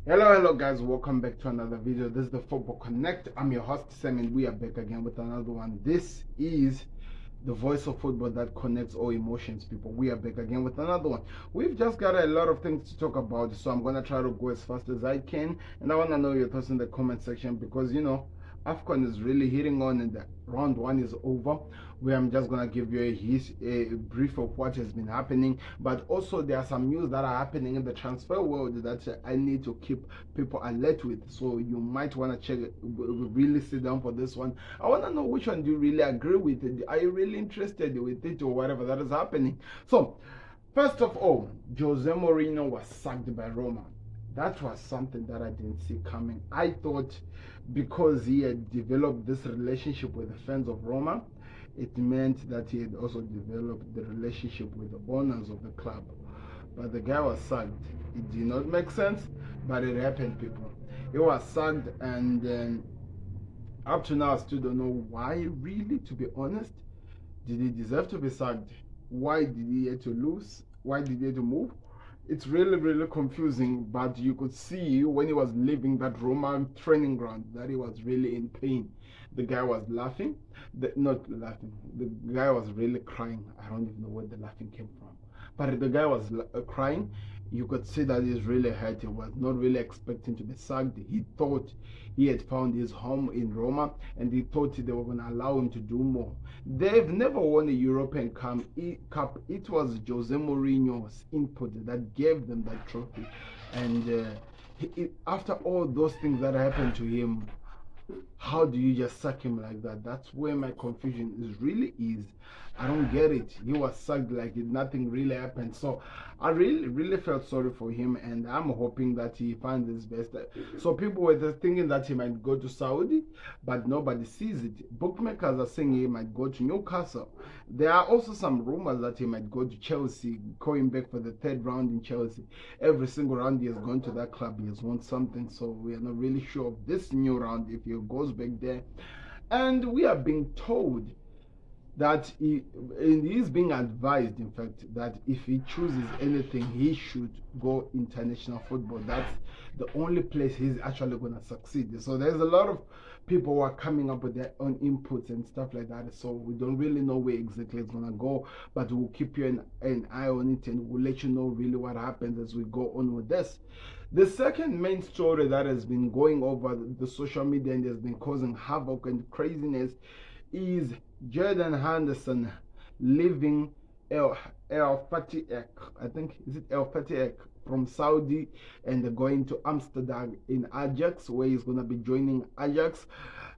Hello guys, welcome back to another video. This is the Football Connect. I'm your host Sam and we are back again with another one. This is the voice of football that connects all emotions, people. We are back again with another one. We've just got a lot of things to talk about, so I'm gonna try to go as fast as I can, and I wanna know your thoughts in the comment section because Afcon is really hitting on and the round one is over, where I'm just gonna give you a brief of what has been happening, but also there are some news that are happening in the transfer world that I need to keep people alert with. So you might wanna check it, really sit down for this one. I wanna know which one do you really agree with it. Are you really interested with it or whatever that is happening? So first of all, Jose Mourinho was sacked by Roma. That was something that I didn't see coming. I thought because he had developed this relationship with the fans of Roma, it meant that he had also developed the relationship with the owners of the club. But the guy was sacked. It did not make sense, but it happened, people. He was sacked, and up to now, I still don't know why, really, to be honest. Did he deserve to be sacked? Why did he have to lose? Why did he have to move? It's really confusing, but you could see when he was leaving that Roman training ground that he was really in pain. The guy was laughing, not laughing, the guy was really crying. I don't even know where the laughing came from, but the guy was crying. You could see that he's really hurt. He was not really expecting to be sacked. He thought he had found his home in Roma, and he thought they were going to allow him to do more. They've never won a European Cup. It was Jose Mourinho's input that gave them that trophy. And after all those things that happened to him, how do you just sack him like that? That's where my confusion really is. I don't get it. He was sacked like nothing really happened. So I really felt sorry for him, and I'm hoping that he finds his best. So people were just thinking that he might go to Saudi, but nobody sees it. Bookmakers are saying he might go to Newcastle. There are also some rumors that he might go to Chelsea, going back for the third round in Chelsea. Every single round he has gone to that club, he has won something. So we are not really sure of this new round if he goes back there. And we are being told that he's being advised, in fact, that if he chooses anything, he should go international football. That's the only place he's actually going to succeed. So there's a lot of people who are coming up with their own inputs and stuff like that. So we don't really know where exactly it's going to go, but we'll keep you an eye on it, and we'll let you know really what happens as we go on with this. The second main story that has been going over the social media and has been causing havoc and craziness is Jordan Henderson leaving El Fatih, I think, is it El Fatih, from Saudi, and going to Amsterdam in Ajax, where he's going to be joining Ajax.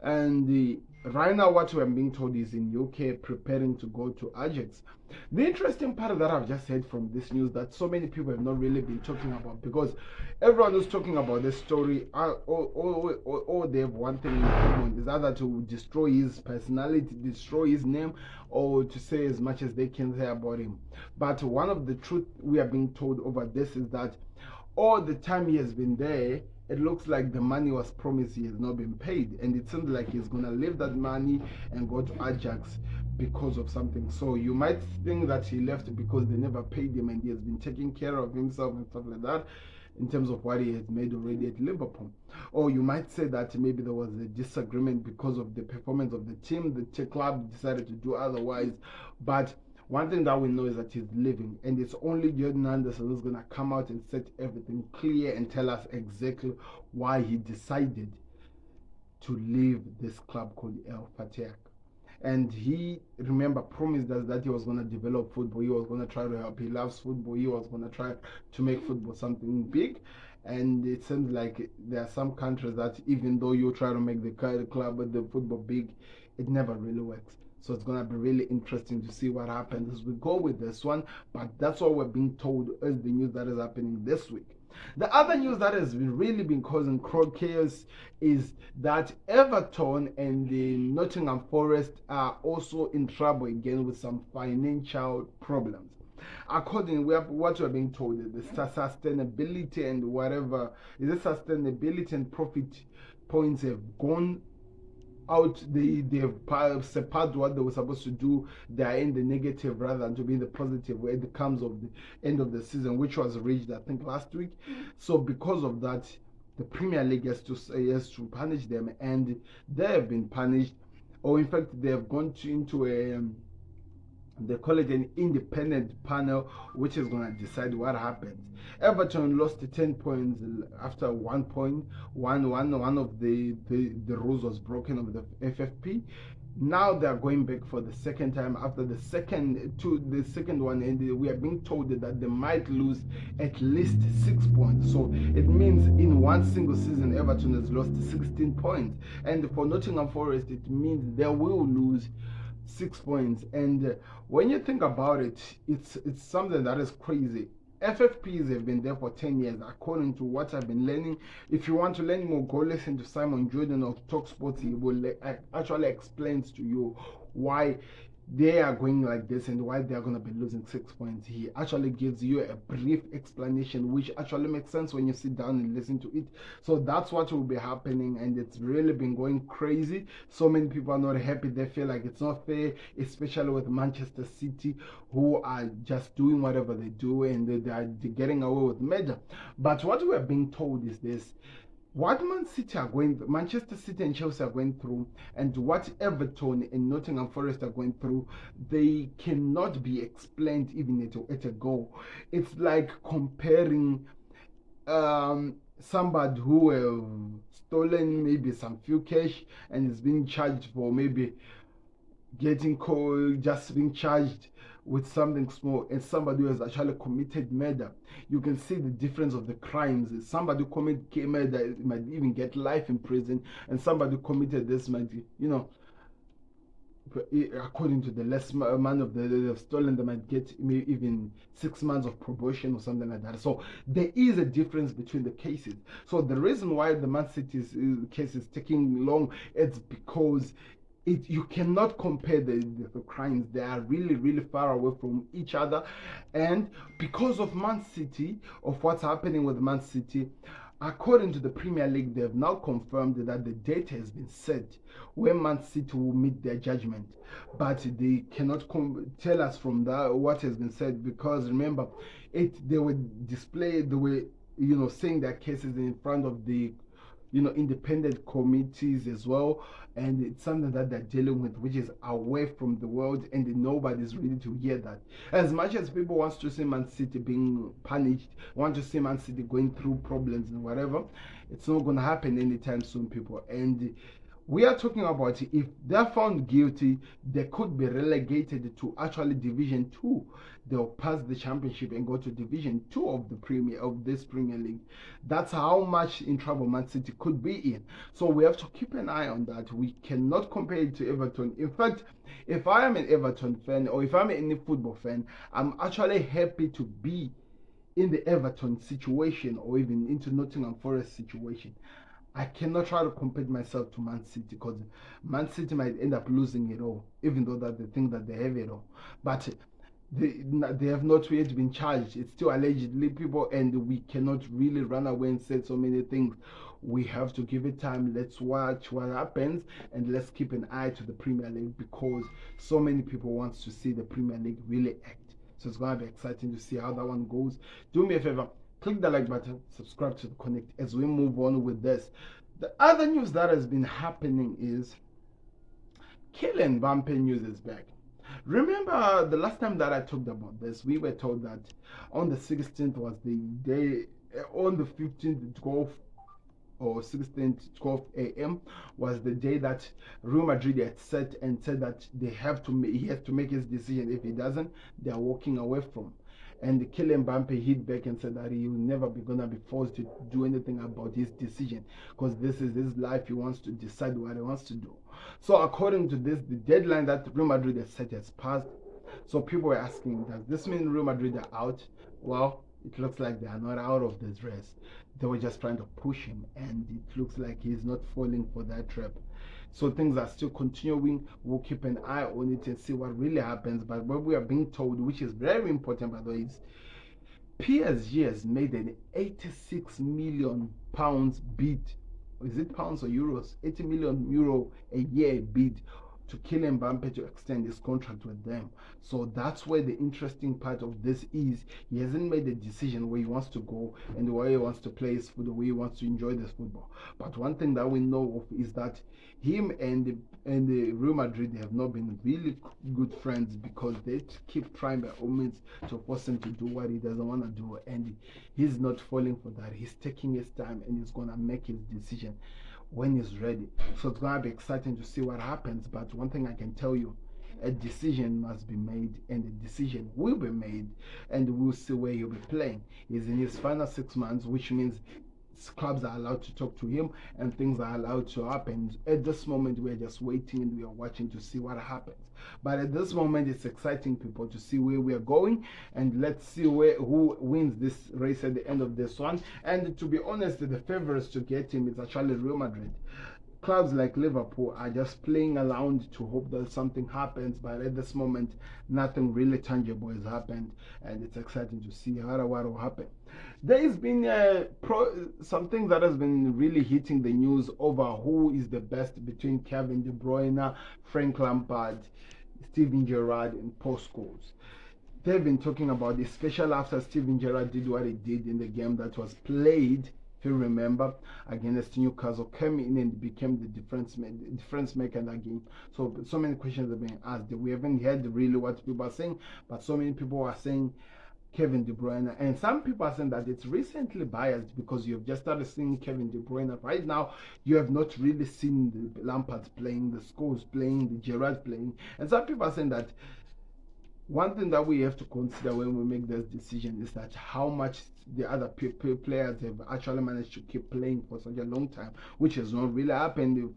And right now what we're being told is in UK preparing to go to Ajax. The interesting part that I've just heard from this news that so many people have not really been talking about, because everyone who's talking about this story, all they have one thing in common, is either to destroy his personality, destroy his name, or to say as much as they can say about him. But one of the truth we are being told over this is that all the time he has been there, it looks like the money was promised, he has not been paid, and it seems like he's gonna leave that money and go to Ajax because of something. So you might think that he left because they never paid him and he has been taking care of himself and stuff like that, in terms of what he has made already at Liverpool. Or you might say that maybe there was a disagreement because of the performance of the team, the club decided to do otherwise. But one thing that we know is that he's leaving, and it's only Jordan Henderson who's going to come out and set everything clear and tell us exactly why he decided to leave this club called El Fatih. And he, remember, promised us that he was going to develop football, he was going to try to help, he loves football, he was going to try to make football something big. And it seems like there are some countries that even though you try to make the club with the football big, it never really works. So it's going to be really interesting to see what happens as we go with this one. But that's what we're being told as the news that is happening this week. The other news that has really been causing chaos is that Everton and the Nottingham Forest are also in trouble again with some financial problems. According to what we're being told, the sustainability and whatever, is it sustainability and profit points have gone out. They've surpassed what they were supposed to do. They are in the negative rather than to be in the positive when it comes of the end of the season, which was reached I think last week. So because of that, the Premier League has to punish them, and they have been punished, or in fact they have gone into a they call it an independent panel which is going to decide what happens. Everton lost 10 points after 1 point. One of the rules was broken of the FFP. Now they are going back for the second time after the second one, and we are being told that they might lose at least 6 points. So it means in one single season Everton has lost 16 points, and for Nottingham Forest it means they will lose 6 points. And when you think about it, it's something that is crazy. FFPs have been there for 10 years, according to what I've been learning. If you want to learn more, go listen to Simon Jordan of TalkSports. He will actually explains to you why they are going like this and why they are going to be losing 6 points. He actually gives you a brief explanation which actually makes sense when you sit down and listen to it. So that's what will be happening, and it's really been going crazy. So many people are not happy. They feel like it's not fair, especially with Manchester City, who are just doing whatever they do and they are getting away with murder. But what we are being told is this: what Manchester City and Chelsea are going through, and what Everton and Nottingham Forest are going through, they cannot be explained even at a go. It's like comparing somebody who have stolen maybe some few cash and is being charged for maybe just being charged with something small, and somebody who has actually committed murder. You can see the difference of the crimes. Somebody who committed murder might even get life in prison, and somebody who committed this might, according to the less amount of they've stolen, they might get even 6 months of probation or something like that. So there is a difference between the cases. So the reason why the Man City's case is taking long, it's because you cannot compare the crimes. They are really, really far away from each other. And because of Man City, of what's happening with Man City, according to the Premier League, they have now confirmed that the date has been set when Man City will meet their judgment. But they cannot tell us from that what has been said, because remember, they were saying their cases in front of the independent committees as well, and it's something that they're dealing with which is away from the world, and nobody's ready to hear that. As much as people want to see Man City being punished, want to see Man City going through problems and whatever, it's not going to happen anytime soon, people. And we are talking about, if they're found guilty, they could be relegated to actually Division 2. They'll pass the championship and go to Division 2 of this Premier League. That's how much in trouble Man City could be in. So we have to keep an eye on that. We cannot compare it to Everton. In fact, if I am an Everton fan, or if I'm any football fan, I'm actually happy to be in the Everton situation, or even into Nottingham Forest situation. I cannot try to compare myself to Man City, because Man City might end up losing it all, even though that they think that they have it all. But they have not yet been charged. It's still allegedly, people, and we cannot really run away and say so many things. We have to give it time. Let's watch what happens, and let's keep an eye to the Premier League, because so many people want to see the Premier League really act. So it's going to be exciting to see how that one goes. Do me a favor, click the like button, subscribe to the Connect as we move on with this. The other news that has been happening is Kylian Mbappe news is back. Remember the last time that I talked about this, we were told that on the 16th was the day, on the 15th, 12 or 16th, 12 a.m. was the day that Real Madrid had set and said that he has to make his decision. If he doesn't, they are walking away from. And Kylian Mbappe hit back and said that he will never be gonna be forced to do anything about his decision, because this is his life. He wants to decide what he wants to do. So according to this, the deadline that Real Madrid has set has passed. So people were asking, does this mean Real Madrid are out? Well, it looks like they are not out of this race. They were just trying to push him, and it looks like he's not falling for that trap. So things are still continuing. We'll keep an eye on it and see what really happens. But what we are being told, which is very important by the way, is PSG has made an £86 million bid. Is it pounds or euros? €80 million a year bid to Kylian Mbappe to extend his contract with them. So that's where the interesting part of this is. He hasn't made a decision where he wants to go and where he wants to play his football, where he wants to enjoy this football. But one thing that we know of is that him and the Real Madrid have not been really good friends, because they keep trying by all means to force him to do what he doesn't want to do, and he's not falling for that. He's taking his time and he's gonna make his decision when he's ready. So it's gonna be exciting to see what happens. But one thing I can tell you, a decision must be made, and a decision will be made, and we'll see where he'll be playing. He's in his final 6 months, which means clubs are allowed to talk to him and things are allowed to happen. At this moment, we're just waiting and we are watching to see what happens. But at this moment, it's exciting, people, to see where we are going, and let's see who wins this race at the end of this one. And to be honest, the favorites to get him is actually Real Madrid. Clubs like Liverpool are just playing around to hope that something happens, but at this moment, nothing really tangible has happened, and it's exciting to see what will happen. There has been something that has been really hitting the news over who is the best between Kevin De Bruyne, Frank Lampard, Steven Gerrard, and Paul Scholes. They've been talking about, especially after Steven Gerrard did what he did in the game that was played, if you remember, against Newcastle, came in and became the difference maker in that game. So many questions are being asked. We haven't heard really what people are saying, but so many people are saying Kevin De Bruyne, and some people are saying that it's recently biased because you've just started seeing Kevin De Bruyne. Right now, you have not really seen the Lampards playing, the Scholes playing, the Gerrard playing, and some people are saying that one thing that we have to consider when we make this decision is that how much the other players have actually managed to keep playing for such a long time, which has not really happened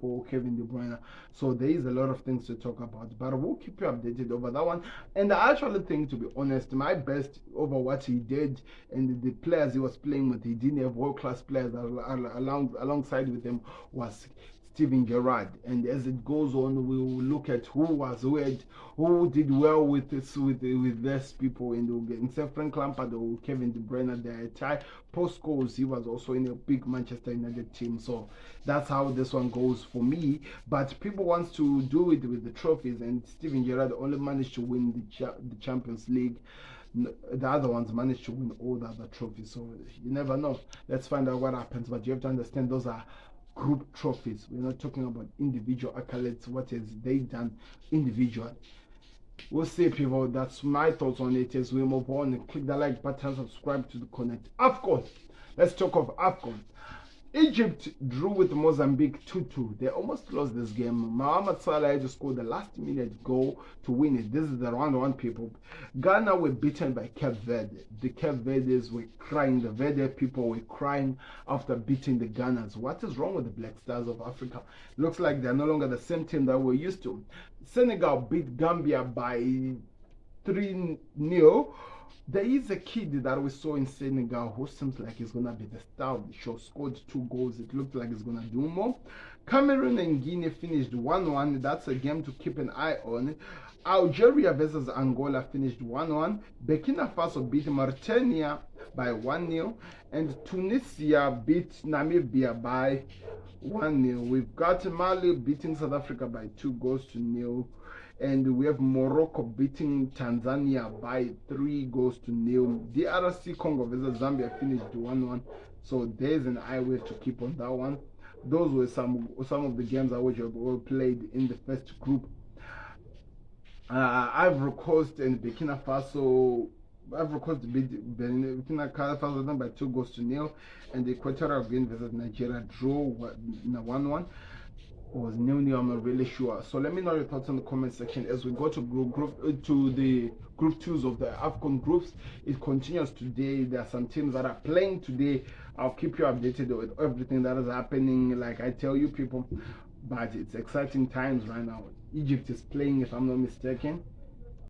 for Kevin De Bruyne. So there is a lot of things to talk about, but we'll keep you updated over that one. And I actually think, to be honest, my best over what he did and the players he was playing with, he didn't have world-class players alongside with him, was Steven Gerrard. And as it goes on, we will look at who did well with less people, and we'll get instead Frank Lampard or Kevin De Bruyne. The tie post goals, he was also in a big Manchester United team. So that's how this one goes for me. But people want to do it with the trophies, and Steven Gerrard only managed to win the Champions League. The other ones managed to win all the other trophies. So you never know. Let's find out what happens. But you have to understand, those are group trophies. We're not talking about individual accolades. What has they done individually? We'll see, people. That's my thoughts on it as we move on. Click the like button, subscribe to the Connect. Afcon. Let's talk of Afcon. Egypt drew with Mozambique 2-2. They almost lost this game. Mohamed Salah had to score the last minute goal to win it. This is the round one, people. Ghana were beaten by Cape Verde. The Cape Verdes were crying. The Verde people were crying after beating the Ghanas. What is wrong with the Black Stars of Africa? Looks like they're no longer the same team that we're used to. Senegal beat Gambia by 3-0. There is a kid that we saw in Senegal who seems like he's going to be the star of the show. Scored 2 goals. It looked like he's going to do more. Cameroon and Guinea finished 1-1. That's a game to keep an eye on. Algeria versus Angola finished 1-1. Burkina Faso beat Mauritania by 1-0. And Tunisia beat Namibia by 1-0. We've got Mali beating South Africa by 2-0. And we have Morocco beating Tanzania by 3-0. DRC Congo versus Zambia finished 1-1. So there's an eye way to keep on that one. Those were some of the games that were played in the first group. Ivory Coast and Burkina Faso. Ivory Coast beat Burkina Faso by 2-0. And the Equatorial Guinea versus Nigeria draw 1-1. Was 0-0, I'm not really sure. So let me know your thoughts in the comment section as we go to the group 2s of the Afcon groups. It continues today. There are some teams that are playing today. I'll keep you updated with everything that is happening, like I tell you, people. But it's exciting times right now. Egypt is playing, if I'm not mistaken.